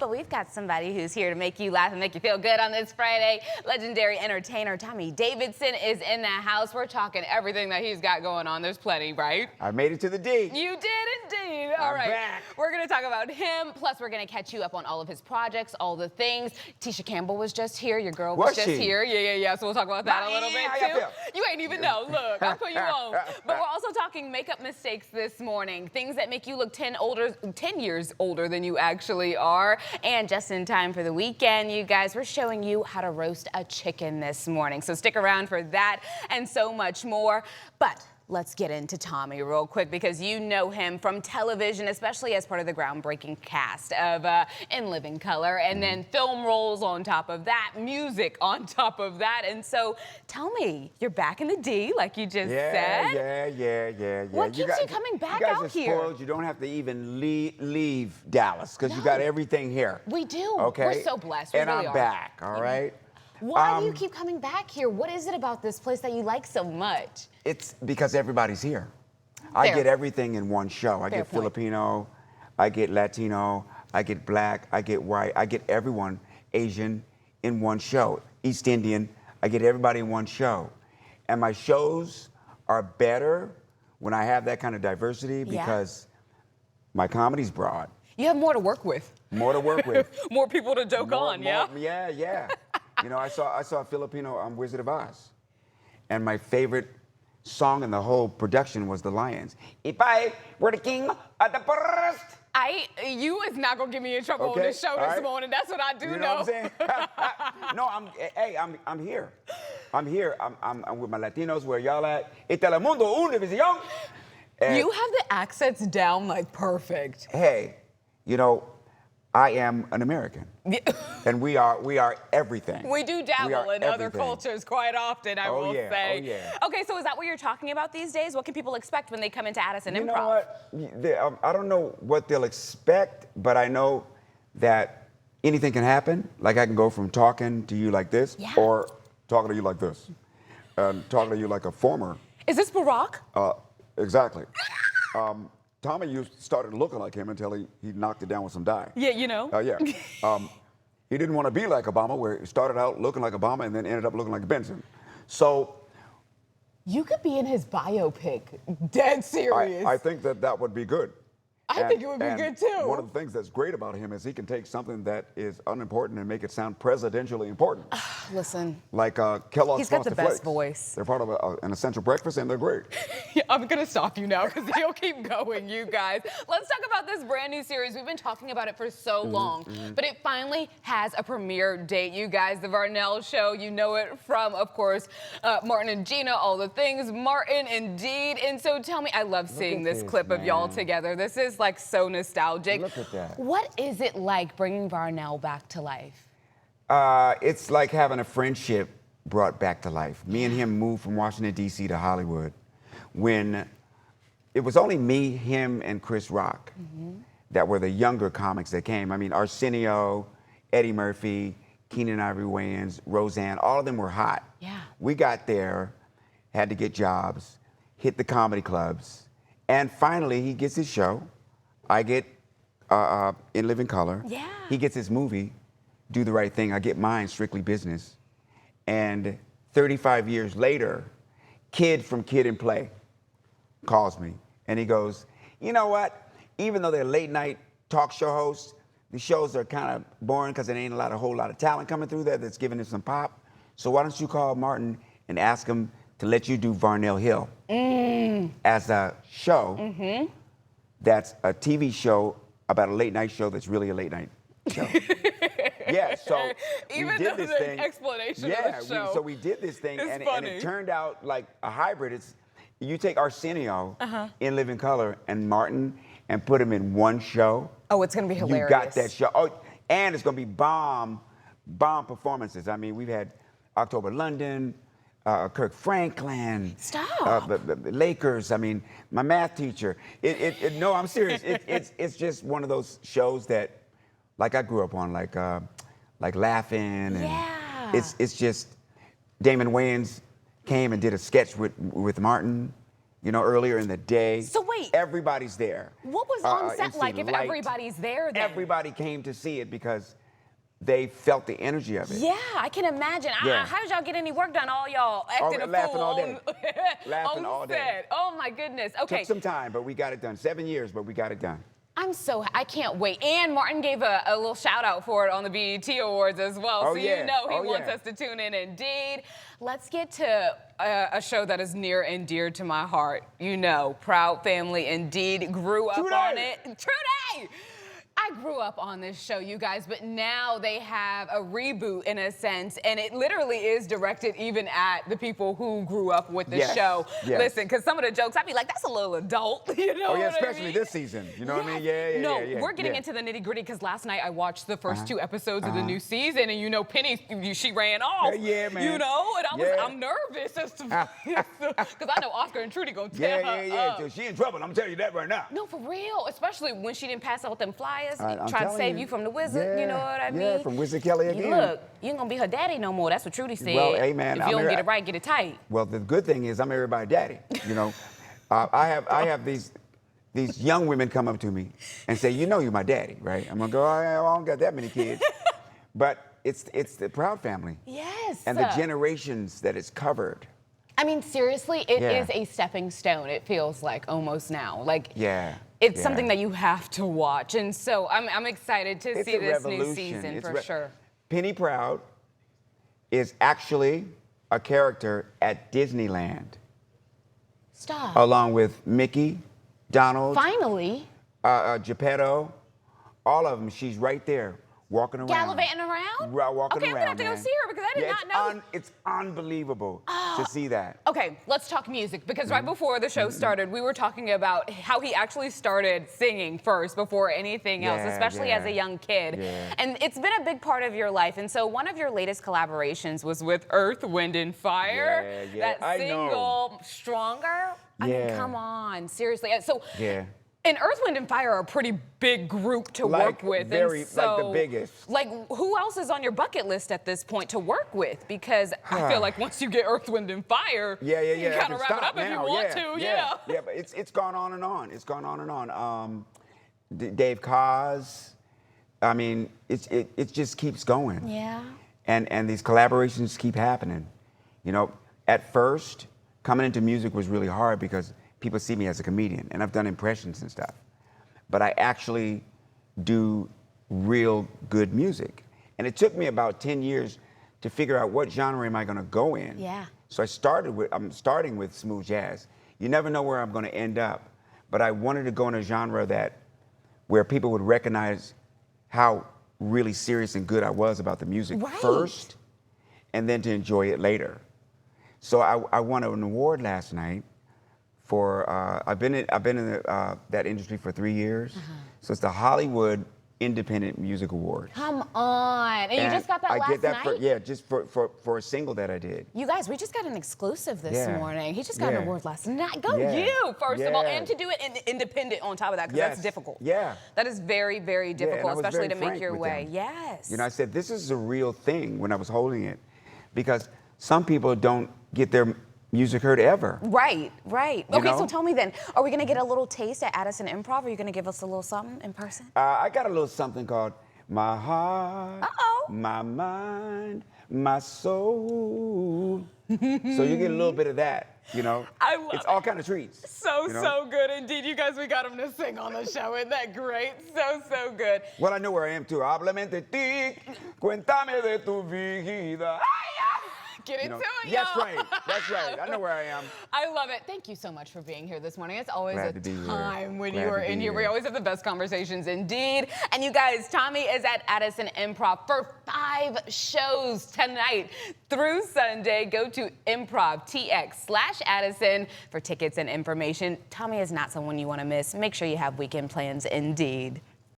But we've got somebody who's here to make you laugh and make you feel good on this Friday. Legendary entertainer Tommy Davidson is in the house. We're talking everything that he's got going on. There's plenty, right? I made it to the D. You did indeed. All right. Back. We're going to talk about him. Plus, we're going to catch you up on all of his projects, all the things. Tisha Campbell was just here. Your girl was just here. Yeah. So we'll talk about that a little bit, too. You ain't even know. Look, I'll put you on. But we're also talking makeup mistakes this morning. Things that make you look 10 years older than you actually are. And just in time for the weekend, you guys, we're showing you how to roast a chicken this morning. So stick around for that and so much more. But let's get into Tommy real quick, because you know him from television, especially as part of the groundbreaking cast of In Living Color, and then film roles on top of that, music on top of that. And so tell me, you're back in the D, like you just said. Yeah. What keeps you coming back out here? You guys are spoiled. You don't have to even leave Dallas, because you got everything here. We do. Okay? We're so blessed. We and really I'm are. back, all right? Why do you keep coming back here? What is it about this place that you like so much? It's because everybody's here. I get everything in one show. I get Filipino, I get Latino, I get black, I get white, I get everyone, Asian, in one show. East Indian, I get everybody in one show. And my shows are better when I have that kind of diversity, because my comedy's broad. You have more to work with. More to work with. More people to joke on, yeah? Yeah. You know, I saw Filipino on Wizard of Oz, and my favorite song in the whole production was The Lions. If I were the king of the forest. You is not gonna get me in trouble on this show this morning. That's what I do know. You know what I'm saying? No, I'm here. I'm here. I'm with my Latinos. Where y'all at? Y Telemundo Univision. You have the accents down like perfect. Hey, you know, I am an American, and we are everything. We do dabble in other cultures quite often, I will say. Oh, yeah. Okay, so is that what you're talking about these days? What can people expect when they come into Addison Improv? You know what? I don't know what they'll expect, but I know that anything can happen. Like, I can go from talking to you like this, or talking to you like this, and talking to you like a former. Is this Barack? Exactly. Tommy, you started looking like him until he knocked it down with some dye. Yeah, you know. He didn't want to be like Obama, where he started out looking like Obama and then ended up looking like Benson. So you could be in his biopic. Dead serious. I think that would be good. I think it would be good too. One of the things that's great about him is he can take something that is unimportant and make it sound presidentially important. Listen. Like Kellogg's He's got the Frosted best Flakes. voice. They're part of an essential breakfast, and they're great. I'm gonna stop you now, because he'll keep going, you guys. Let's talk about this brand new series. We've been talking about it for so long, but it finally has a premiere date, you guys. The Varnell Show, you know it from, of course, Martin and Gina, all the things. Martin, indeed. And so tell me, I love seeing this clip of y'all together. This is like so nostalgic. Look at that. What is it like bringing Varnell back to life? It's like having a friendship brought back to life. Me and him moved from Washington, D.C. to Hollywood when it was only me, him, and Chris Rock that were the younger comics that came. I mean, Arsenio, Eddie Murphy, Keenan Ivory Wayans, Roseanne, all of them were hot. Yeah. We got there, had to get jobs, hit the comedy clubs, and finally he gets his show. I get In Living Color. Yeah. He gets his movie, Do the Right Thing. I get mine, Strictly Business. And 35 years later, Kid from Kid and Play calls me, and he goes, you know what? Even though they're late night talk show hosts, the shows are kind of boring because there ain't a whole lot of talent coming through there that's giving it some pop. So why don't you call Martin and ask him to let you do Varnell Hill as a show that's a TV show about a late night show that's really a late night show. Yeah, so even we did this thing. Explanation of the show. So we did this thing, and it turned out like a hybrid. You take Arsenio in Living Color and Martin and put them in one show. Oh, it's gonna be hilarious. You got that show. Oh, and it's gonna be bomb performances. I mean, we've had October London, Kirk Franklin. Stop. The Lakers. I mean, my math teacher. No, I'm serious. It's just one of those shows that, like, I grew up on, like Laughing. And it's just Damon Wayans came and did a sketch with Martin, you know, earlier in the day. So wait. Everybody's there. What was on set MC like if Light. everybody's there then? Everybody came to see it because they felt the energy of it. Yeah, I can imagine. Yeah. How did y'all get any work done? All y'all acting a laughing fool all day. Laughing on all day. set. Oh my goodness. Okay. Took some time, but we got it done. 7 years, but we got it done. I can't wait. And Martin gave a little shout out for it on the BET Awards as well. Oh, so yeah. You know he Oh, wants yeah. us to tune in indeed. Let's get to a show that is near and dear to my heart. You know, Proud Family indeed grew up on it. Today! I grew up on this show, you guys, but now they have a reboot in a sense, and it literally is directed even at the people who grew up with the show. Yes. Listen, because some of the jokes, I'd be like, that's a little adult, you know Oh, yeah, what especially I mean? this season. You know what I mean? No, Yeah. we're getting into the nitty gritty because last night I watched the first 2 episodes of the new season, and you know, Penny, she ran off. Yeah, man. You know, and I'm nervous as to because I know Oscar and Trudy gonna tear her up. So she in trouble. I'm telling you that right now. No, for real. Especially when she didn't pass out them flyers, I'm trying to save telling you from the wizard. You know what I mean? Yeah, from Wizard Kelly again. Look, you ain't gonna be her daddy no more. That's what Trudy said. Well, hey, man, if you don't get it right, get it tight. Well, the good thing is I'm everybody's daddy. You know, I have these young women come up to me and say, you know, you're my daddy, right? I'm gonna go, I don't got that many kids, but it's the Proud Family. Yes. And the generations that it's covered. I mean, seriously, it is a stepping stone. It feels like almost now. Like it's something that you have to watch, and so I'm excited to see this new season for sure. Penny Proud is actually a character at Disneyland. Stop. Along with Mickey, Donald. Finally. Geppetto, all of them. She's right there, walking around. Gallivanting around? Walking okay, around. I'm gonna have to go see her because I did not know. It's unbelievable to see that. Okay, let's talk music because right before the show started, we were talking about how he actually started singing first before anything else, especially as a young kid. Yeah. And it's been a big part of your life. And so one of your latest collaborations was with Earth, Wind, and Fire. That single, Stronger. I mean, come on, seriously. So. And Earth, Wind, and Fire are a pretty big group to work with. Very, and so, like the biggest. Like, who else is on your bucket list at this point to work with? Because I feel like once you get Earth, Wind, and Fire, you kind of wrap it up if you want to. Yeah, but it's gone on and on. It's gone on and on. Dave Koz, I mean, it just keeps going. Yeah. And these collaborations keep happening. You know, at first, coming into music was really hard because people see me as a comedian, and I've done impressions and stuff. But I actually do real good music. And it took me about 10 years to figure out what genre am I gonna go in. Yeah. So I'm starting with smooth jazz. You never know where I'm gonna end up, but I wanted to go in a genre where people would recognize how really serious and good I was about the music first, and then to enjoy it later. So I won an award last night for, I've been in that industry for 3 years. So it's the Hollywood Independent Music Award. Come on. And you just got that last night? Just for a single that I did. You guys, we just got an exclusive this morning. He just got an award last night. Go you, first of all. And to do it independent on top of that, because that's difficult. Yeah. That is very, very difficult, especially to make your way. Them. Yes. You know, I said, this is a real thing when I was holding it, because some people don't get their music heard ever. Right. Okay, know? so tell me then, are we gonna get a little taste at Addison Improv? Are you gonna give us a little something in person? I got a little something called My Heart, My Mind, My Soul. So you get a little bit of that, you know? I love it's all kind of treats. So good indeed. You guys, we got him to sing on the show. Isn't that great? So good. Well, I know where I am too. Háblame de ti, cuéntame de tu vida. Get into it, That's right. I know where I am. I love it. Thank you so much for being here this morning. It's always Glad a to be time here. when Glad you are to be in here. We here. always have the best conversations indeed. And you guys, Tommy is at Addison Improv for 5 shows tonight through Sunday. Go to improvtx/Addison for tickets and information. Tommy is not someone you want to miss. Make sure you have weekend plans indeed.